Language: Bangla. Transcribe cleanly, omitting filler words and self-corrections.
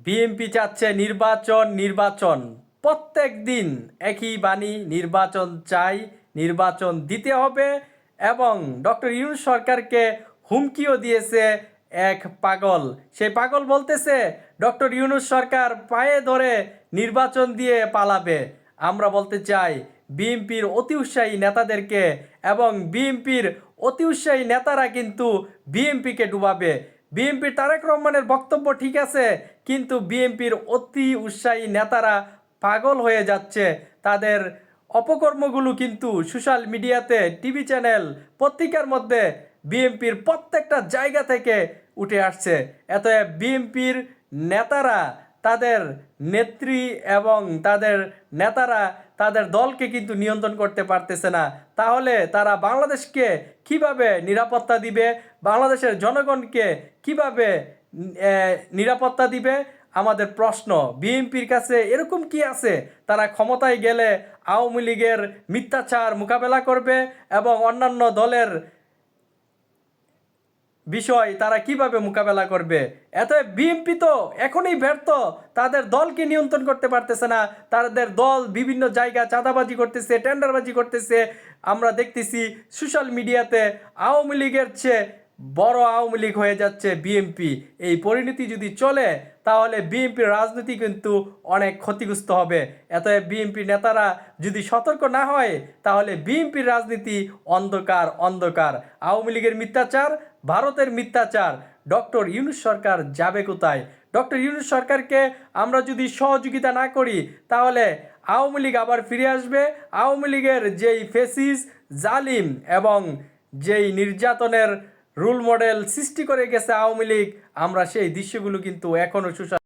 বিএনপি চাচ্ছে নির্বাচন নির্বাচন, প্রত্যেক দিন একই বাণী, নির্বাচন চাই, নির্বাচন দিতে হবে। এবং ডক্টর ইউনূস সরকারকে হুমকিও দিয়েছে এক পাগল। সেই পাগল বলতেছে ডক্টর ইউনূস সরকার পায়ে ধরে নির্বাচন দিয়ে পালাবে। আমরা বলতে চাই বিএনপির অতি উৎসাহী নেতাদেরকে, এবং বিএনপির অতি উৎসাহী নেতারা কিন্তু বিএনপিকে ডুবাবে। বিএনপির তারেক রহমানের বক্তব্য ঠিক আছে, কিন্তু বিএনপির অতি উৎসাহী নেতারা পাগল হয়ে যাচ্ছে। তাদের অপকর্মগুলো কিন্তু সোশ্যাল মিডিয়াতে, টিভি চ্যানেল, পত্রিকার মধ্যে বিএনপির প্রত্যেকটা জায়গা থেকে উঠে আসছে। এত বিএনপির নেতারা, তাদের নেত্রী এবং তাদের নেতারা তাদের দলকে কিন্তু নিয়ন্ত্রণ করতে পারতেছে না। তাহলে তারা বাংলাদেশকে কিভাবে নিরাপত্তা দিবে, বাংলাদেশের জনগণকে কিভাবে নিরাপত্তা দিবে? আমাদের প্রশ্ন, বিএনপির কাছে এরকম কি আছে তারা ক্ষমতায় গেলে আওয়ামী লীগের মিথ্যাচার মোকাবেলা করবে এবং অন্যান্য দলের বিষয় তারা কিভাবে মোকাবেলা করবে? এত বিএনপি তো এখনই ব্যর্থ, তাদের দলকে নিয়ন্ত্রণ করতে পারতেছে না। তাদের দল বিভিন্ন জায়গা চাঁদাবাজি করতেছে, টেন্ডারবাজি করতেছে। আমরা দেখতেছি সোশ্যাল মিডিয়াতে আওয়ামী লীগের চেয়ে বড় আওয়ামী লীগ হয়ে যাচ্ছে বিএনপি। এই পরিণতি যদি চলে তাহলে বিএনপির রাজনীতি কিন্তু অনেক ক্ষতিগ্রস্ত হবে। এত বিএনপি নেতারা যদি সতর্ক না হয় তাহলে বিএনপির রাজনীতি অন্ধকার অন্ধকার। আওয়ামী লীগের মিথ্যাচার, ভারতের মিথ্যাচার, ডক্টর ইউনূস সরকার যাবে কোথায়? ডক্টর ইউনূস সরকারকে আমরা যদি সহযোগিতা না করি তাহলে আওয়ামী লীগ আবার ফিরে আসবে। আওয়ামী লীগের যেই ফেসিস, জালিম এবং যেই নির্যাতনের রোল মডেল সৃষ্টি করে গেছে আওয়ামী লীগ, আমরা সেই দৃশ্যগুলো কিন্তু এখনও